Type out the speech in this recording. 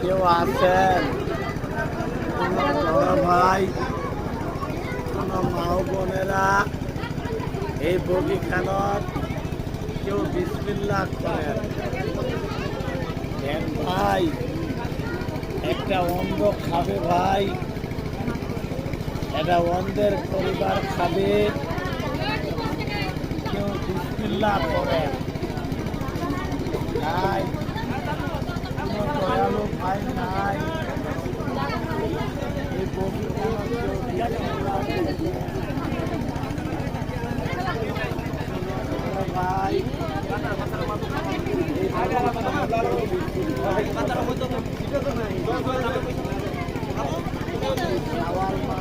কেউ আছেন বড় ভাই, কোনো মা বোনেরা এই বগিখানত কেউ বিসমিল্লাহ করেন দেন ভাই। একটা অন্ধ খাবে ভাই, এটা অন্ধের পরিবার খাবে, কেউ বিসমিল্লাহ করেন নাই। কোনো দয়ালু ভাই নাই এই বগিখানত কেউ বিসমিল্লাহ ভাই। এই